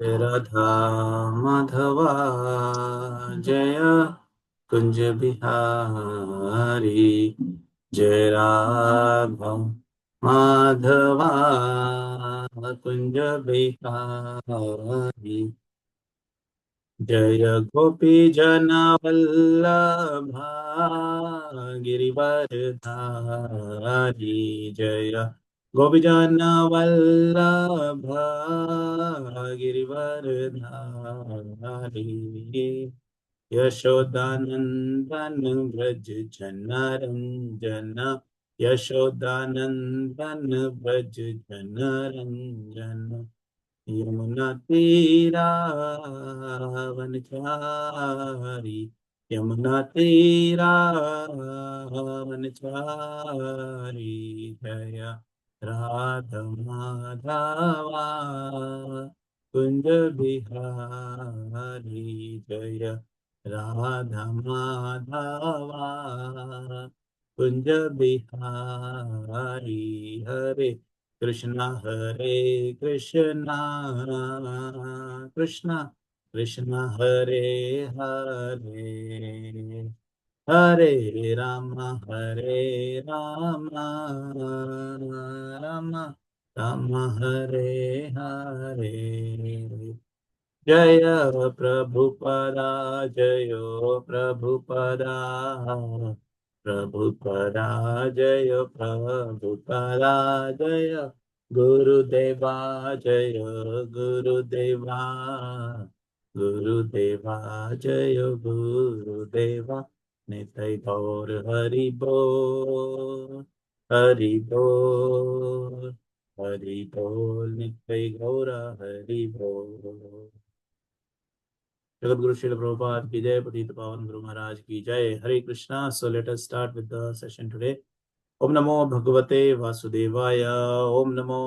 राधा माधवा जय कुंज बिहारी जय राधा माधवा कुंज बिहारी जय गोपी जन वल्लभा गिरिवरधारी जय गोपी जन वल्लभा गिरिवरधारी यशोदानंदन व्रज जनरंजन यशोदानंदन व्रज जनरंजन यमुना तीरावनचारी यमुना तीरावनचारी जय राधा माधवा कुंज बिहारी जय राधा माधवा कुंज बिहारी हरे कृष्णा कृष्णा कृष्णा कृष्णा हरे हरे हरे हरे राम राम राम हरे हरे जय प्रभुपदा जय प्रभुपदा प्रभुपदा जय प्रभुपदा जय गुरुदेवा जय गुरुदेवा गुरुदेवा जय गुरुदेवा निताय गौर हरि बोल हरि बोल हरि बोल निताय गौर हरि बोल। जगत गुरु श्रील प्रभुपाद की जय। पतित पावन गुरु महाराज की जय। Hare Krishna. So let us start with the session today. ओम नमो भगवते वासुदेवाय। ओम नमो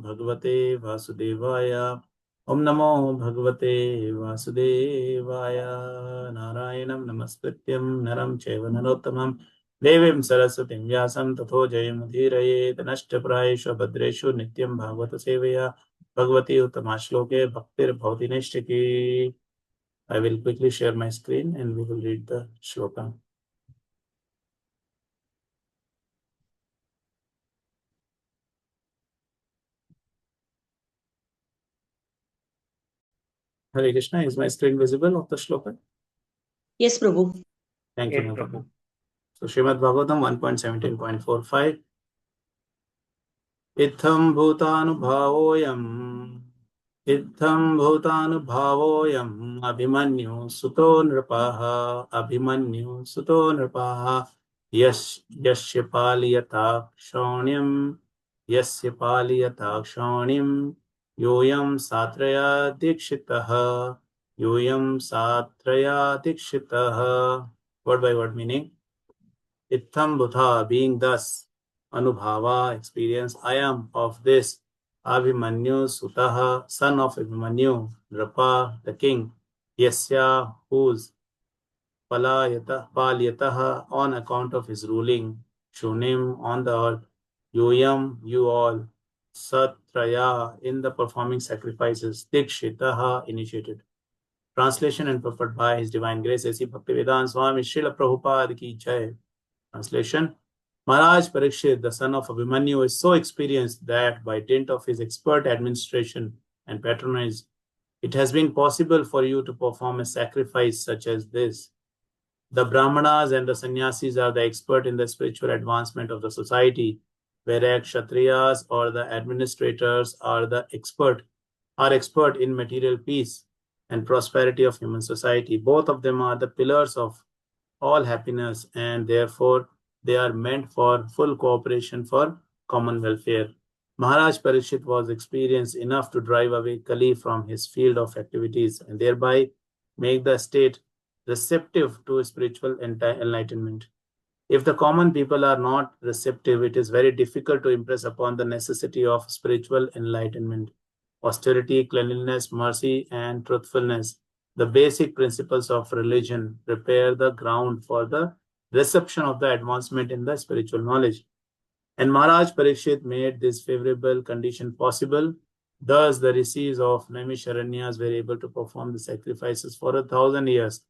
भगवते वासुदेवाय। ओम नमो भगवते वासुदेवाय। नारायणं नमस्कृत्यं नरं चैव नरोत्तमं देवीं सरस्वतीं व्यासं ततो जयमुदीरयेत्। नष्टप्रायेषु भद्रेषु नित्यं भागवत सेवया भगवती उत्तमा श्लोके भक्तिर्भवति नैष्ठिकी। I will quickly share my screen and we will read the shloka. Hare Krishna, is my screen visible of the shloka? Yes, Prabhu. Thank you, Prabhu. So, Srimad Bhagavatam 1.17.45. Itham bhutanubhavoyam Iddham bhutanubhavoyam abhimanyu suto nripaha abhimanyu suto nripaha yasya paliyata kshonim yoyam satraya dikshitaha. Word by word meaning. Itham bhutha, being thus, anubhava, experience, I am of this, Abhimanyu Sutaha, son of Abhimanyu, Nrapa, the king, Yasya, whose, Palyataha, on account of his ruling, Shunim, on the earth, Yoyam, you all, Satraya, in the performing sacrifices, Dikshitaha, initiated. Translation and purport by His Divine Grace A.C. Bhaktivedanta Swami Srila Prabhupada Ki Jai. Translation. Maharaj Parikshit, the son of Abhimanyu, is so experienced that by dint of his expert administration and patronage, it has been possible for you to perform a sacrifice such as this. The Brahmanas and the Sannyasis are the expert in the spiritual advancement of the society, whereas Kshatriyas or the administrators are expert in material peace and prosperity of human society. Both of them are the pillars of all happiness, and therefore they are meant for full cooperation for common welfare. Maharaj Parikshit was experienced enough to drive away Kali from his field of activities and thereby make the state receptive to spiritual enlightenment. If the common people are not receptive, it is very difficult to impress upon the necessity of spiritual enlightenment. Austerity, cleanliness, mercy, and truthfulness, the basic principles of religion, prepare the ground for the reception of the advancement in the spiritual knowledge. And Maharaj Parikshit made this favorable condition possible Thus, the rishis of Naimisharanyas were able to perform the sacrifices for 1,000 years.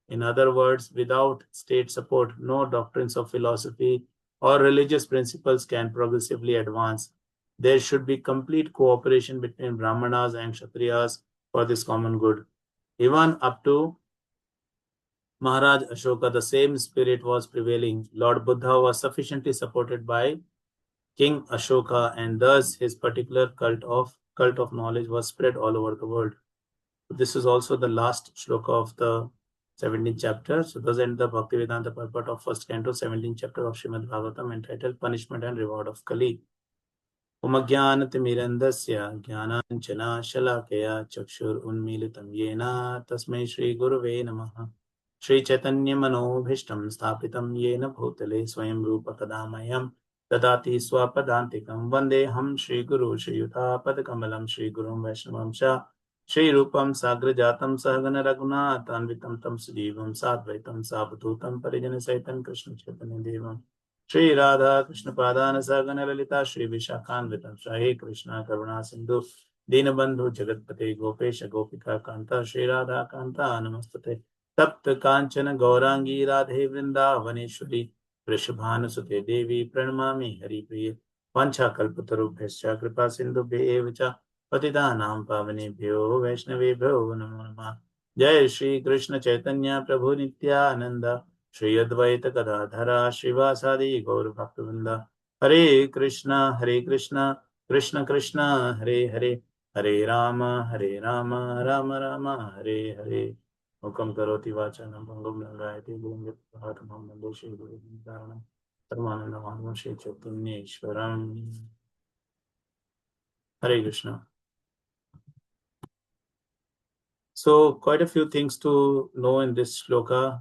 In other words, without state support, no doctrines of philosophy or religious principles can progressively advance. There should be complete cooperation between Brahmanas and Kshatriyas for this common good. Even up to Maharaj Ashoka, the same spirit was prevailing. Lord Buddha was sufficiently supported by King Ashoka, and thus his particular cult of knowledge was spread all over the world. This is also the last shloka of the 17th chapter. So thus ends the Bhaktivedanta purport of first canto, 17th chapter of Srimad Bhagavatam, entitled Punishment and Reward of Kali. उमज्ञानतिमिरन्दस्य ज्ञानाञ्जनाशलाकया चक्षुरुन्मीलितं येन तस्मै श्रीगुरवे नमः। श्रीचैतन्यमनोभीष्टं स्थापितं येन भूतले स्वयं रूप कदा मह्यं ददाति स्वपदान्तिकं। वन्देऽहं श्रीगुरु श्रीयुतापदकमलं श्रीगुरुं वैष्णवं च श्रीरूपं साग्रजातं सहगण रघुनाथान्वितं तं सुजीवं साद्वैतं सावधूतं परिजनसहितं कृष्णचैतन्यदेवं श्री राधा कृष्ण पादान सहगण ललिता श्री विशाखान्वितं हे कृष्ण करुणा सिंधु दीनबंधु जगतपते गोपेश गोपिका कांता श्री राधा कांता नमस्तुते। तप्त कांचन गौरांगी राधे वृंदावनेश्वरी वृषभानुसुते देवी प्रणमामि हरिप्रिये। वाञ्छाकल्पतरुभ्यश्च कृपा सिन्धुभ्येव च पतितानां पावनेभ्यो वैष्णवेभ्यो नमो नमः। जय श्री कृष्ण चैतन्य प्रभु नित्यानंद श्री अद्वैत गदाधरा श्रीवासादि गौर भक्तवृंद। हरे कृष्णा कृष्ण कृष्ण हरे हरे, हरे राम राम राम हरे हरे। मुखं करोति वाचालं भङ्गं लङ्घयति गिरिं यत्पादं वन्दे श्रीगुरुं परमानन्दमाधवं Shri चैतन्येश्वरम्। Hare Krishna. So quite a few things to know in this shloka.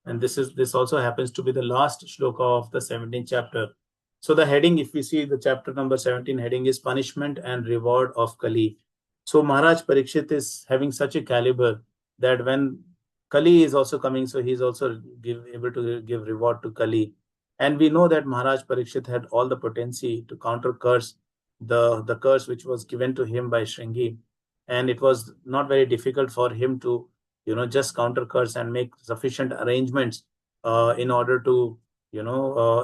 And this also happens to be the last shloka of the 17th chapter. So the heading, if we see the chapter number 17, heading is Punishment and Reward of Kali. So Maharaj Parikshit is having such a caliber that when Kali is also coming, so he is also able to give reward to Kali. And we know that Maharaj Parikshit had all the potency to counter curse, the curse which was given to him by Shringi. And it was not very difficult for him to just counter curse and make sufficient arrangements in order to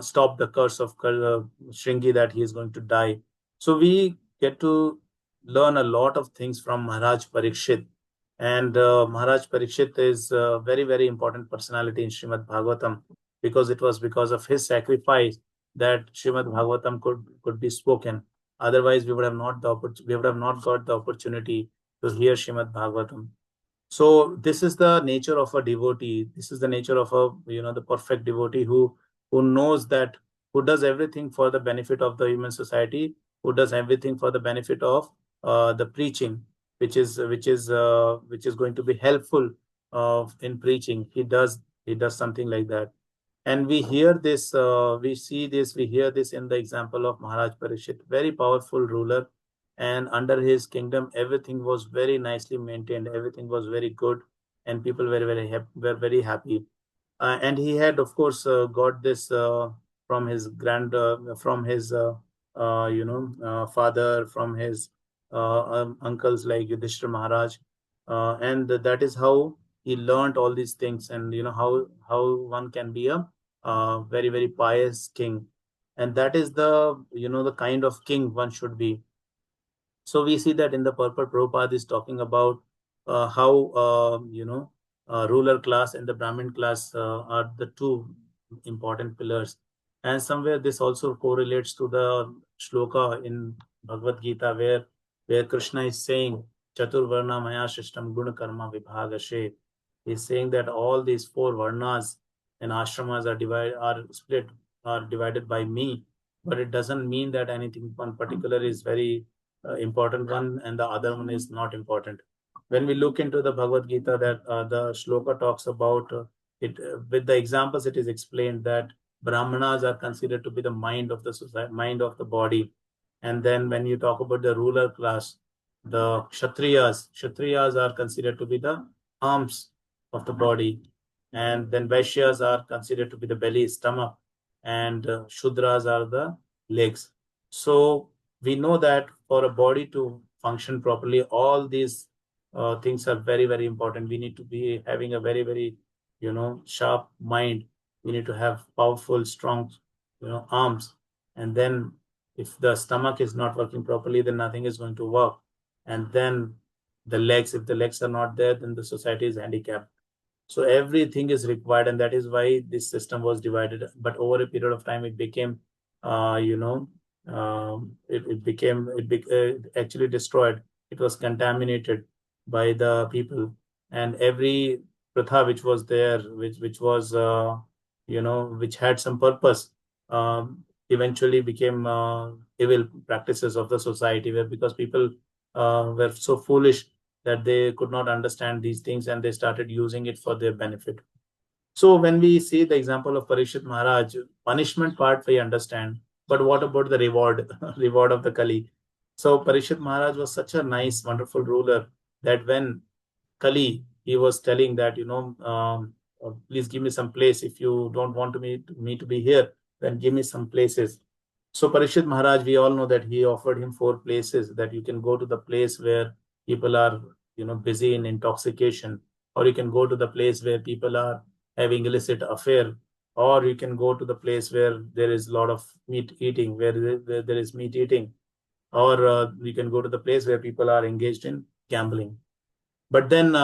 stop the curse of Shringi, that he is going to die. So we get to learn a lot of things from Maharaj Parikshit. And Maharaj Parikshit is a very, very important personality in Srimad Bhagavatam, because it was because of his sacrifice that Srimad Bhagavatam could be spoken. Otherwise, we would have not got the opportunity to hear Srimad Bhagavatam. So this is the nature of a devotee. This is the nature of the perfect devotee who knows that, who does everything for the benefit of the human society, who does everything for the benefit of the preaching, which is going to be helpful in preaching. He does something like that. And we hear this, we hear this in the example of Maharaj Parikshit, very powerful ruler. And under his kingdom, everything was very nicely maintained. Everything was very good, and people were very happy. And he had, of course, got this from his father, from his uncles like Yudhishthira Maharaj, and that is how he learned all these things, and how one can be a very, very pious king, and that is the kind of king one should be. So we see that in the purport, Prabhupada is talking about how ruler class and the Brahmin class are the two important pillars. And somewhere this also correlates to the shloka in Bhagavad Gita where Krishna is saying, Chaturvarna Maya Shishtam Guna Karma Vibhagashe. He's saying that all these four varnas and ashramas are divided by me, but it doesn't mean that anything one particular is very important one and the other one is not important. When we look into the Bhagavad Gita, that the shloka talks about it with the examples, it is explained that Brahmanas are considered to be the mind of the society, mind of the body. And then when you talk about the ruler class, the Kshatriyas are considered to be the arms of the body. And then Vaishyas are considered to be the belly, stomach, and Shudras are the legs. So we know that for a body to function properly, all these things are very, very important. We need to be having a very, very, sharp mind. We need to have powerful, strong, arms. And then if the stomach is not working properly, then nothing is going to work. And then the legs, if the legs are not there, then the society is handicapped. So everything is required, and that is why this system was divided. But over a period of time, it became, uh, you know, it became, actually destroyed. It was contaminated by the people, and every pratha which was there, which was, which had some purpose, eventually became evil practices of the society, where because people were so foolish that they could not understand these things and they started using it for their benefit. So when we see the example of Parishit Maharaj, punishment part we understand, but what about the reward, reward of the Kali? So Parishit Maharaj was such a nice, wonderful ruler that when Kali, he was telling that, please give me some place. If you don't want me to be here, then give me some places. So Parishit Maharaj, we all know that he offered him 4 places, that you can go to the place where people are, busy in intoxication, or you can go to the place where people are having illicit affair, or you can go to the place where there is a lot of meat eating, where there is meat eating, or you can go to the place where people are engaged in gambling. But then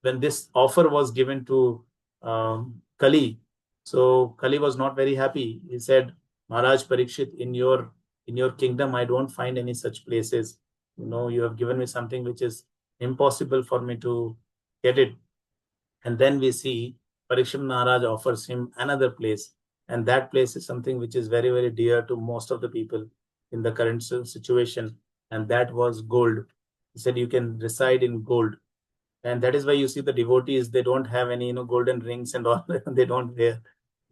when this offer was given to Kali, so Kali was not very happy. He said, Maharaj Parikshit, in your kingdom, I don't find any such places. You have given me something which is impossible for me to get it. And then we see Parikshit Maharaj offers him another place. And that place is something which is very, very dear to most of the people in the current situation. And that was gold. He said, you can reside in gold. And that is why you see the devotees, they don't have any golden rings and all. They don't wear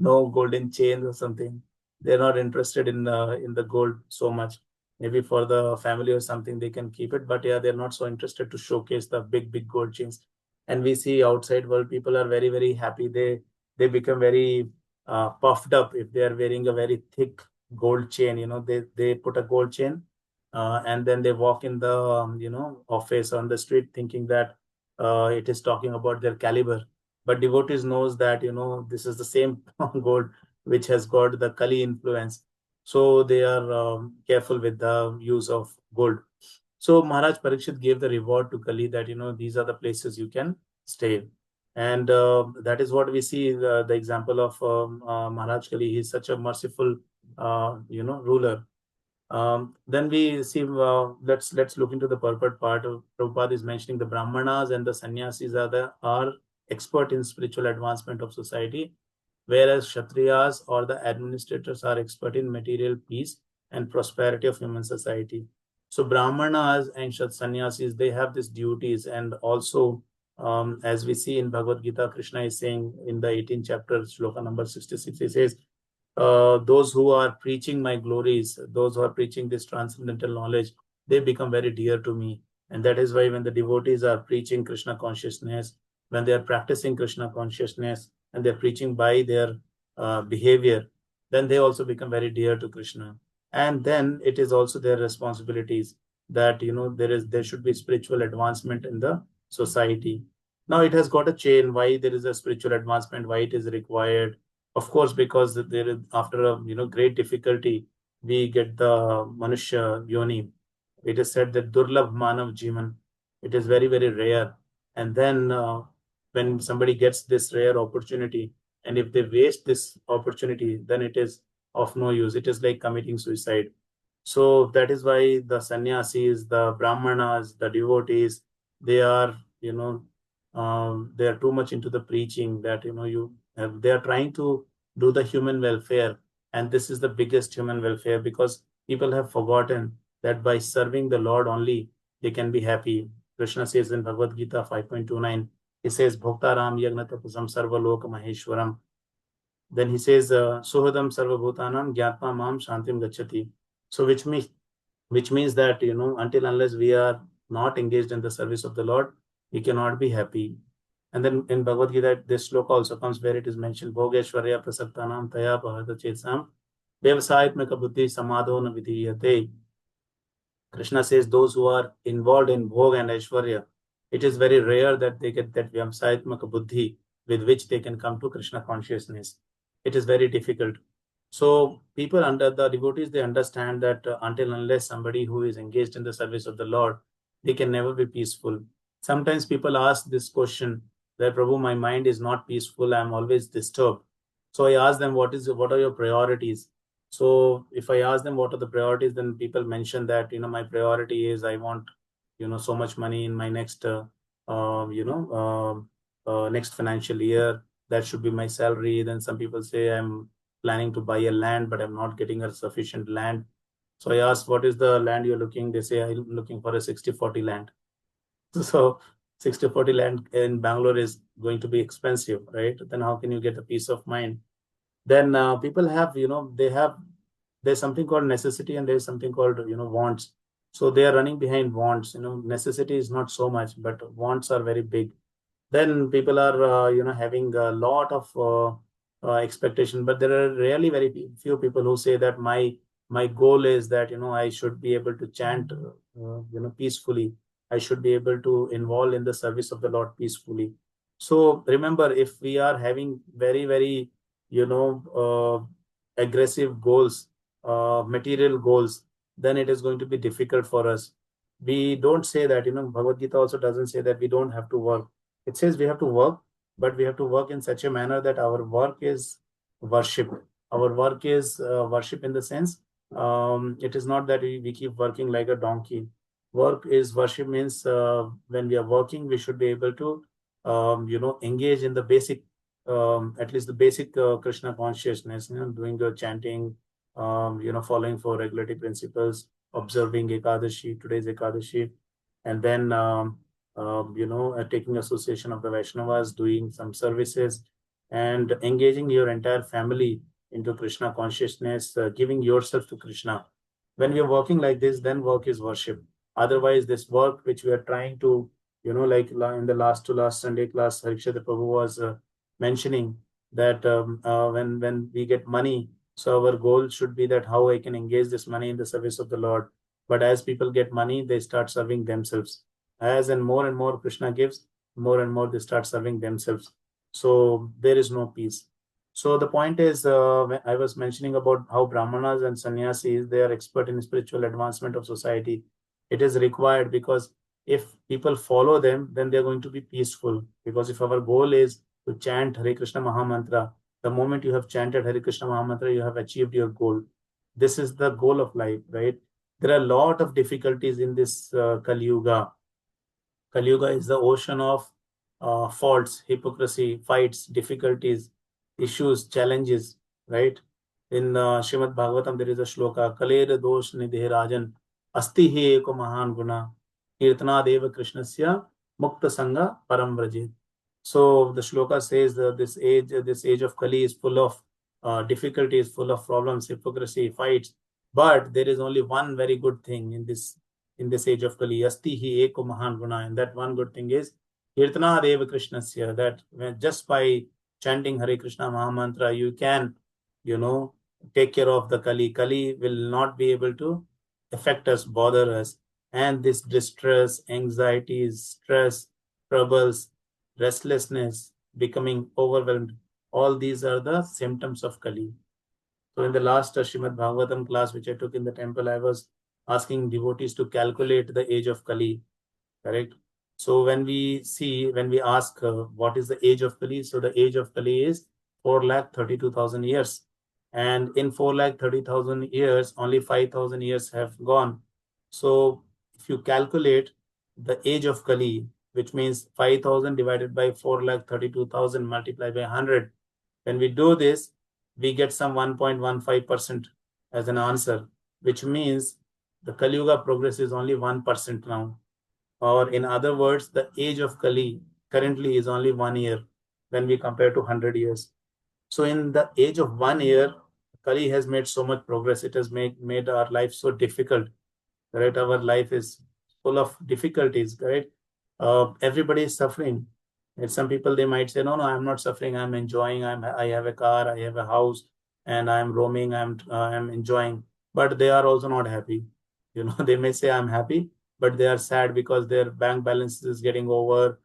no golden chains or something. They're not interested in the gold so much. Maybe for the family or something they can keep it, but yeah, they're not so interested to showcase the big gold chains. And we see outside world people are very, very happy. They become very puffed up if they are wearing a very thick gold chain. They put a gold chain, and then they walk in the office on the street thinking that it is talking about their caliber. But devotees knows that this is the same gold which has got the Kali influence. So they are careful with the use of gold. So Maharaj Parikshit gave the reward to Kali that these are the places you can stay. And that is what we see the example of Maharaj Kali. He is such a merciful ruler. Then we see, let's look into the purport part. Prabhupada is mentioning the Brahmanas and the Sannyasis are expert in spiritual advancement of society, whereas Kshatriyas or the administrators are expert in material peace and prosperity of human society. So Brahmanas and Sannyasis, they have these duties, and also as we see in Bhagavad Gita, Krishna is saying in the 18th chapter, shloka number 66, he says, those who are preaching my glories, those who are preaching this transcendental knowledge, they become very dear to me. And that is why when the devotees are preaching Krishna consciousness, when they are practicing Krishna consciousness, and they're preaching by their behavior, then they also become very dear to Krishna. And then it is also their responsibilities that there should be spiritual advancement in the society. Now it has got a chain. Why there is a spiritual advancement? Why it is required? Of course, because there is, after a great difficulty, we get the Manushya Yoni. It is said that Durlabh Manav Jivan. It is very, very rare. And then when somebody gets this rare opportunity, and if they waste this opportunity, then it is of no use. It is like committing suicide. So that is why the sannyasis, the brahmanas, the devotees, they are, they are too much into the preaching that, they are trying to do the human welfare. And this is the biggest human welfare, because people have forgotten that by serving the Lord only, they can be happy. Krishna says in Bhagavad Gita 5.29, he says, Bhokta Ram Yagna Tapasam Sarva Loka Maheshwaram. Then he says, Suhadam Sarva Bhutanam Gyatma Mam Shantim Gachati. So which means that, until unless we are not engaged in the service of the Lord, we cannot be happy. And then in Bhagavad Gita, this sloka also comes where it is mentioned, Bhogeshwarya Prasaktanam Taya Bhavata Chetsam Vyavasayatmaka Buddhi Samadho Na Vidhiyate. Krishna says those who are involved in Bhog and Aishwarya, it is very rare that they get that Vyamsayatmaka Buddhi with which they can come to Krishna consciousness. It is very difficult. So people under the devotees, they understand that until unless somebody who is engaged in the service of the Lord, they can never be peaceful. Sometimes people ask this question that Prabhu, my mind is not peaceful. I'm always disturbed. So I ask them, what are your priorities? So if I ask them what are the priorities, then people mention that, my priority is I want, so much money in my next, next financial year. That should be my salary. Then some people say I'm planning to buy a land, but I'm not getting a sufficient land. So I asked, what is the land you're looking? They say I'm looking for a 60-40 land. So 60-40 land in Bangalore is going to be expensive, right? Then how can you get a peace of mind? Then people have, there's something called necessity and there's something called, wants. So they are running behind wants. Necessity is not so much, but wants are very big. Then people are, having a lot of expectation, but there are really very few people who say that my goal is that, I should be able to chant, peacefully. I should be able to involve in the service of the Lord peacefully. So remember, if we are having very, very, aggressive goals, material goals, then it is going to be difficult for us. We don't say that, Bhagavad Gita also doesn't say that we don't have to work. It says we have to work, but we have to work in such a manner that our work is worship. Our work is worship in the sense, it is not that we keep working like a donkey. Work is worship means when we are working, we should be able to, engage in the basic, at least the basic Krishna consciousness, doing the chanting, following four regulatory principles, observing Ekadashi, today's Ekadashi, and then taking association of the Vaishnavas, doing some services, and engaging your entire family into Krishna consciousness, giving yourself to Krishna. When we are working like this, then work is worship. Otherwise, this work which we are trying to, like in the last Sunday class, Harikshada Prabhu was mentioning that when we get money, so our goal should be that how I can engage this money in the service of the Lord. But as people get money, they start serving themselves. As and more Krishna gives, more and more they start serving themselves. So there is no peace. So the point is, I was mentioning about how Brahmanas and sannyasis, they are expert in spiritual advancement of society. It is required because if people follow them, then they're going to be peaceful. Because if our goal is to chant Hare Krishna Mahamantra, the moment you have chanted Hare Krishna Mahamantra, you have achieved your goal. This is the goal of life, right? There are a lot of difficulties in this Kali Yuga. Kali Yuga is the ocean of faults, hypocrisy, fights, difficulties, issues, challenges, right? In Srimad Bhagavatam, there is a shloka, Kalera dosh nidhe rajan, asti hi eko mahan guna, kirtana deva krishnasya mukta sangha param vrajit. So the shloka says that this age of Kali is full of difficulties, full of problems, hypocrisy, fights. But there is only one very good thing in this age of Kali. Asti hi eko mahan guna, and that one good thing is Kirtana Deva Krishnasya. That just by chanting Hare Krishna Mahamantra, you can, take care of the Kali. Kali will not be able to affect us, bother us, and this distress, anxieties, stress, troubles, restlessness, becoming overwhelmed. All these are the symptoms of Kali. So in the last Srimad Bhagavatam class, which I took in the temple, I was asking devotees to calculate the age of Kali, correct? So when we ask what is the age of Kali, so the age of Kali is 4,32,000 years. And in 4,30,000 years, only 5,000 years have gone. So if you calculate the age of Kali, which means 5,000 divided by 4,32,000 multiplied by 100, when we do this, we get some 1.15% as an answer, which means the Kali Yuga progress is only 1% now. Or in other words, the age of Kali currently is only 1 year when we compare to 100 years. So in the age of 1 year, Kali has made so much progress. It has made our life so difficult, right? Our life is full of difficulties, right? Everybody is suffering. And some people, they might say, no, I'm not suffering. I'm enjoying. I have a car, I have a house, and I'm roaming. I'm enjoying. But they are also not happy. They may say I'm happy, but they are sad because their bank balance is getting over.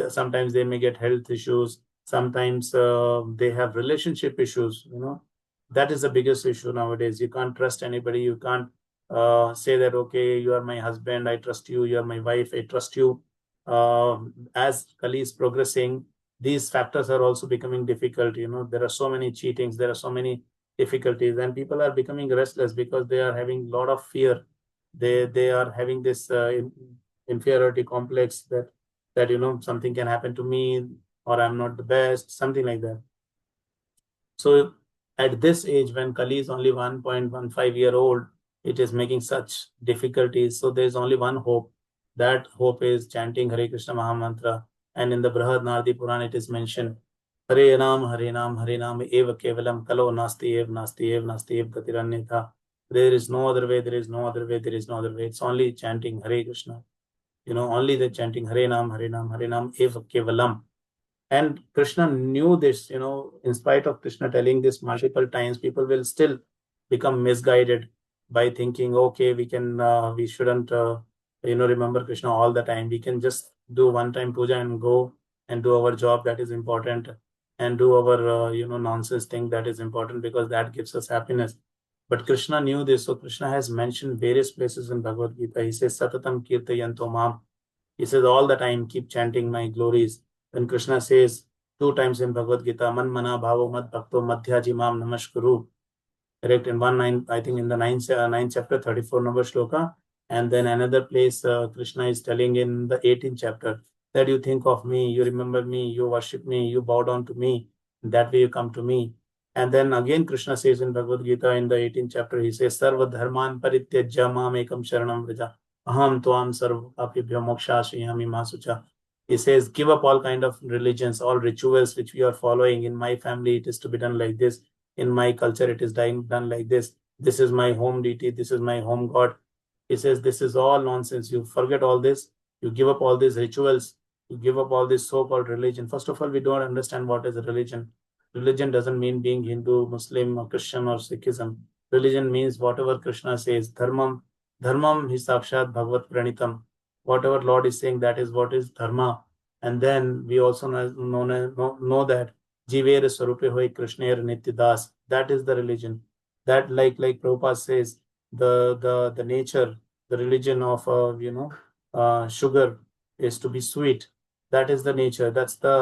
Sometimes they may get health issues. Sometimes they have relationship issues. That is the biggest issue nowadays. You can't trust anybody. You can't say that, okay, you are my husband, I trust you. You are my wife, I trust you. As Kali is progressing, these factors are also becoming difficult. There are so many cheatings, there are so many difficulties, and people are becoming restless because they are having a lot of fear. They are having this inferiority complex that something can happen to me, or I'm not the best, something like that. So at this age, when Kali is only 1.15 year old, it is making such difficulties. So there is only one hope. That hope is chanting Hare Krishna Mahamantra. And in the Brihad Naradi Puran, it is mentioned, Hare Nam, Hare Nam, Hare Nam, Eva Kevalam, Kalo Nasti Ev, Nasti Ev, Nasti Ev, Gatiranyatha. There is no other way, there is no other way, there is no other way. It's only chanting Hare Krishna. Only the chanting Hare Nam, Hare Nam, Hare Nam, Eva Kevalam. And Krishna knew this, in spite of Krishna telling this multiple times, people will still become misguided by thinking, okay, we shouldn't, remember Krishna all the time. We can just do one time puja and go and do our job. That is important. And do our, nonsense thing that is important because that gives us happiness. But Krishna knew this. So Krishna has mentioned various places in Bhagavad Gita. He says, Satatam Kirtayanto Mam. He says all the time, keep chanting my glories. When Krishna says two times in Bhagavad Gita, Man Mana Bhavo Mad Bhakto Madhyaji Mam Namaskuru, correct? In 1 9, I think in the ninth chapter, 34 number shloka. And then another place, Krishna is telling in the 18th chapter that you think of me, you remember me, you worship me, you bow down to me. That way you come to me. And then again, Krishna says in Bhagavad Gita in the 18th chapter, he says, Sarva Dharman Parityajya Mam Ekam Sharanam Vraja. Aham Tvam Sarva Papibhyo Moksha Shriyami Masucha. He says, give up all kind of religions, all rituals which we are following. In my family, it is to be done like this. In my culture, it is done like this. This is my home deity. This is my home god. He says, this is all nonsense. You forget all this. You give up all these rituals. You give up all this so-called religion. First of all, we don't understand what is a religion. Religion doesn't mean being Hindu, Muslim, or Christian, or Sikhism. Religion means whatever Krishna says. Dharmam hi sakshat bhagavat pranitam. Whatever Lord is saying, that is what is dharma. And then we also know that Jivere Swarupe Hoy Krishnair Nityadas. That is the religion. That like Prabhupada says, the nature, the religion of sugar is to be sweet. That is the nature.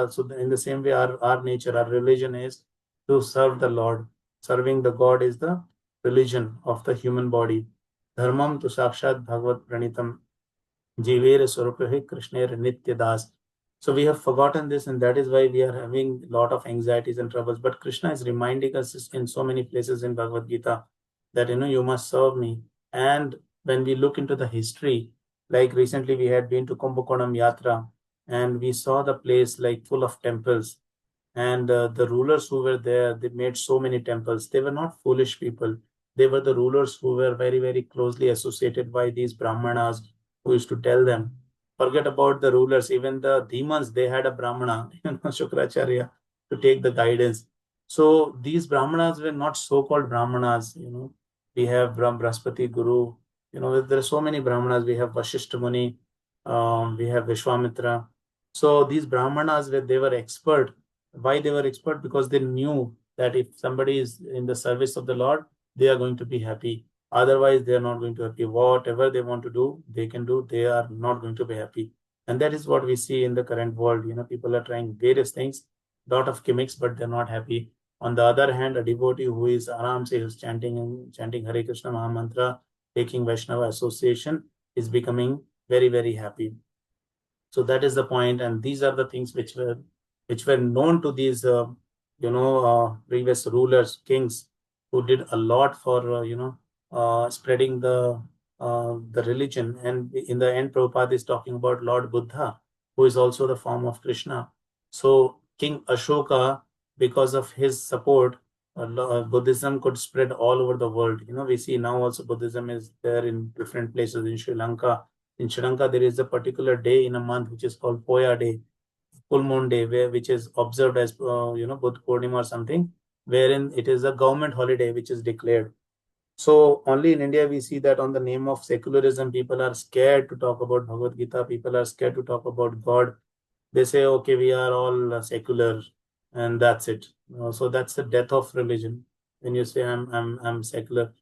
So in the same way, our nature, our religion is to serve the Lord. Serving the God is the religion of the human body. Dharmam tu sakshat bhagavat pranitam Jivere Swarupahe Krishner Nityadas. So we have forgotten this, and that is why we are having a lot of anxieties and troubles. But Krishna is reminding us in so many places in Bhagavad Gita that you must serve me. And when we look into the history, like recently we had been to Kumbakonam Yatra, and we saw the place like full of temples. And the rulers who were there, they made so many temples. They were not foolish people. They were the rulers who were very, very closely associated by these Brahmanas who used to tell them. Forget about the rulers, even the demons, they had a Brahmana, Shukracharya, to take the guidance. So these Brahmanas were not so-called Brahmanas. We have Brahaspati Guru. There are so many Brahmanas. We have Vashishta Muni. We have Vishwamitra. So these Brahmanas, they were expert. Why they were expert? Because they knew that if somebody is in the service of the Lord, they are going to be happy. Otherwise, they are not going to be happy. Whatever they want to do, they can do. They are not going to be happy. And that is what we see in the current world. People are trying various things, lot of gimmicks, but they're not happy. On the other hand, a devotee who is Aram se is chanting Hare Krishna Mahamantra, taking Vaishnava association, is becoming very, very happy. So that is the point, and these are the things which were known to these previous rulers, kings, who did a lot for spreading the religion. And in the end, Prabhupada is talking about Lord Buddha, who is also the form of Krishna. So King Ashoka, because of his support, Buddhism could spread all over the world. We see now also Buddhism is there in different places in Sri Lanka. In Sri Lanka, there is a particular day in a month which is called Poya Day, full moon day, which is observed as Buddha Purnima or something, wherein it is a government holiday which is declared. So only in India we see that on the name of secularism, people are scared to talk about Bhagavad Gita. People are scared to talk about God. They say, okay, we are all secular, and that's it. So that's the death of religion. When you say I'm secular,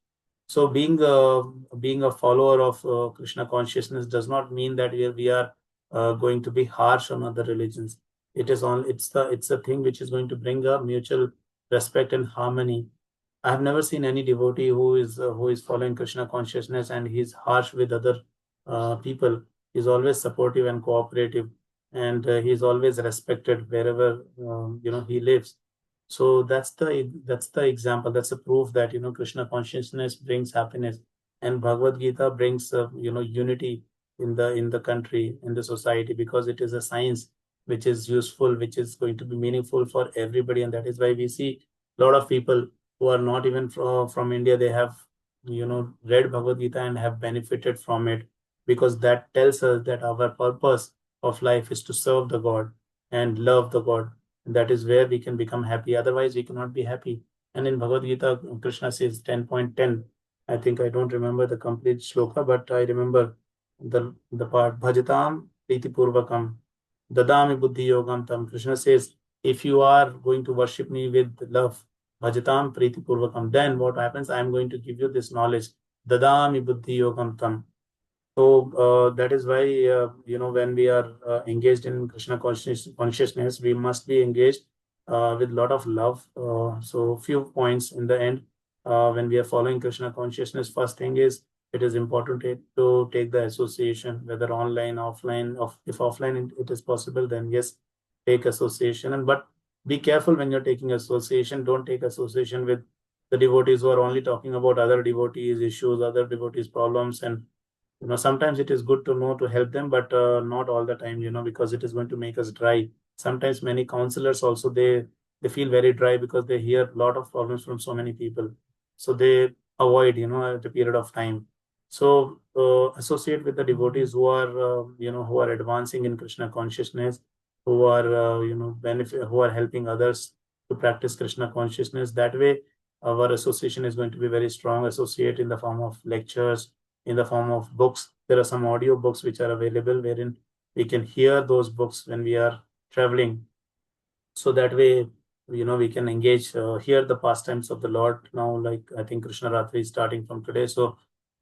so being a follower of Krishna consciousness does not mean that we are going to be harsh on other religions. It's the thing which is going to bring a mutual respect and harmony. I have never seen any devotee who is following Krishna consciousness and he's harsh with other people. He's always supportive and cooperative, and he's always respected wherever he lives. So that's the example. That's the proof that Krishna consciousness brings happiness, and Bhagavad Gita brings unity in the country, in the society, because it is a science which is useful, which is going to be meaningful for everybody, and that is why we see a lot of people who are not even from India, they have read Bhagavad Gita and have benefited from it, because that tells us that our purpose of life is to serve the God and love the God. And that is where we can become happy. Otherwise, we cannot be happy. And in Bhagavad Gita, Krishna says 10.10. I think I don't remember the complete shloka, but I remember the part Bhajatam Priti Purvakam Dadami Buddhi Yogam Tam. Krishna says, if you are going to worship me with love, Bhajatam Priti Purvakam. Then what happens? I am going to give you this knowledge. Dadami Buddhi Yogam Tam. So that is why when we are engaged in Krishna consciousness, we must be engaged with a lot of love. So few points in the end. When we are following Krishna consciousness, first thing is it is important to take the association, whether online, offline. If offline it is possible, then yes, take association. But be careful when you're taking association. Don't take association with the devotees who are only talking about other devotees' issues, other devotees' problems, and sometimes it is good to know to help them, but not all the time, because it is going to make us dry. Sometimes many counselors also, they feel very dry because they hear a lot of problems from so many people, so they avoid at a period of time. So associate with the devotees who are who are advancing in Krishna consciousness, who are benefit, who are helping others to practice Krishna consciousness. That way our association is going to be very strong. Associate in the form of lectures, in the form of books. There are some audio books which are available wherein we can hear those books when we are traveling. So that way, we can engage, hear the pastimes of the Lord. Now, like I think Krishna Ratri is starting from today. So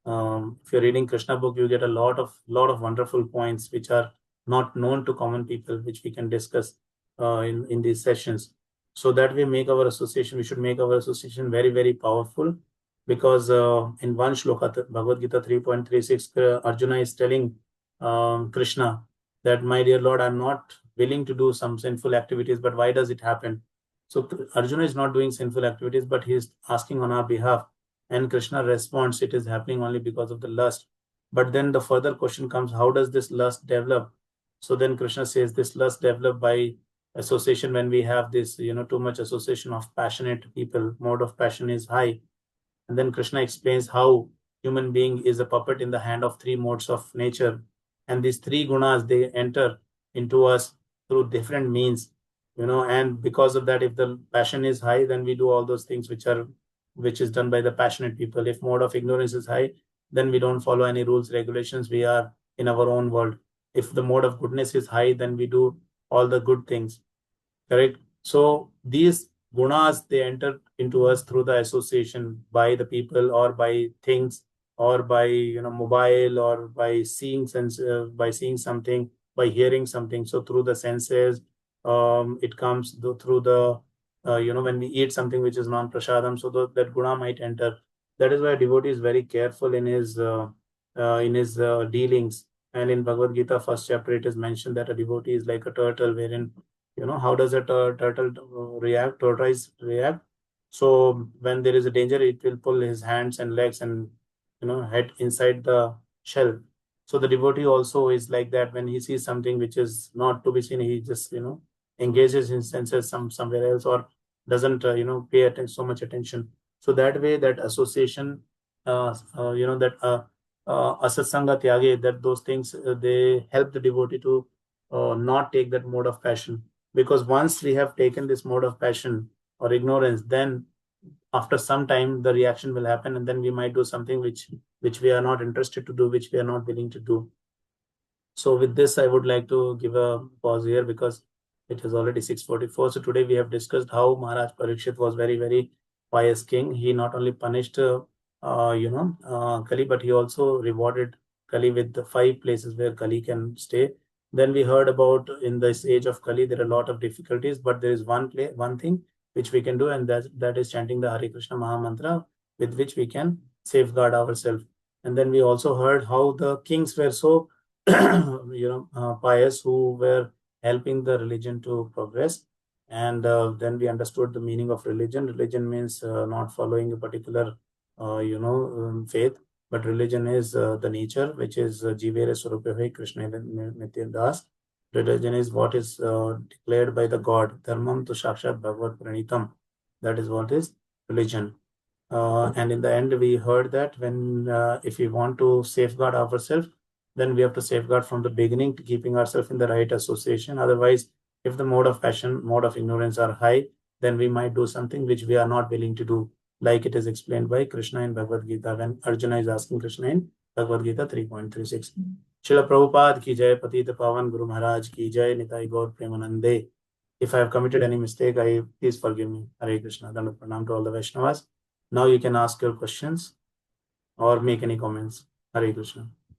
if you're reading Krishna book, you get a lot of wonderful points which are not known to common people, which we can discuss in these sessions. So that we make our association, we should make our association very, very powerful, because in one shloka, Bhagavad Gita 3.36, Arjuna is telling Krishna that, my dear Lord, I'm not willing to do some sinful activities, but why does it happen? So Arjuna is not doing sinful activities, but he is asking on our behalf. And Krishna responds, it is happening only because of the lust. But then the further question comes, how does this lust develop? So then Krishna says this lust develop by association. When we have this, too much association of passionate people, mode of passion is high. And then Krishna explains how human being is a puppet in the hand of three modes of nature. And these three gunas, they enter into us through different means, and because of that, if the passion is high, then we do all those things which is done by the passionate people. If mode of ignorance is high, then we don't follow any rules, regulations. We are in our own world. If the mode of goodness is high, then we do all the good things. Correct. So these gunas, they enter into us through the association by the people or by things, or by mobile, or by seeing sense, by seeing something, by hearing something. So through the senses, it comes through the when we eat something which is non prasadam, so that guna might enter. That is why a devotee is very careful in his dealings. And in Bhagavad Gita, first chapter, it is mentioned that a devotee is like a turtle, wherein how does a turtle react, tortoise react? So when there is a danger, it will pull his hands and legs and head inside the shell. So the devotee also is like that. When he sees something which is not to be seen, he just engages his senses somewhere else, or doesn't pay so much attention. So that way, that association, that asatsanga tyage, that those things, they help the devotee to not take that mode of passion. Because once we have taken this mode of passion or ignorance, then after some time the reaction will happen, and then we might do something which we are not interested to do, which we are not willing to do. So with this, I would like to give a pause here because it is already 6:44. So today we have discussed how Maharaj Parikshit was very, very pious king. He not only punished, Kali, but he also rewarded Kali with the 5 places where Kali can stay. Then we heard about in this age of Kali, there are a lot of difficulties, but there is one thing which we can do, and that is chanting the Hare Krishna Maha Mantra, with which we can safeguard ourselves. And then we also heard how the kings were so pious, who were helping the religion to progress. And then we understood the meaning of religion. Religion means not following a particular, faith, but religion is the nature, which is Jivere Swarupe Krishna Nitya Das. Religion is what is declared by the God. Dharmam to Shakshat Bhagavad Pranitam. That is what is religion. And in the end, we heard that if we want to safeguard ourselves, then we have to safeguard from the beginning to keeping ourselves in the right association. Otherwise, if the mode of passion, mode of ignorance are high, then we might do something which we are not willing to do, like it is explained by Krishna in Bhagavad Gita when Arjuna is asking Krishna in Bhagavad Gita 3.36. Srila Prabhupada ki jai, Patita Pavan Guru Maharaj ki jai, Nitai Gaur Premanande. If I have committed any mistake, please forgive me. Hare Krishna. Dandavat Pranam to all the Vaishnavas. Now you can ask your questions or make any comments. Hare Krishna.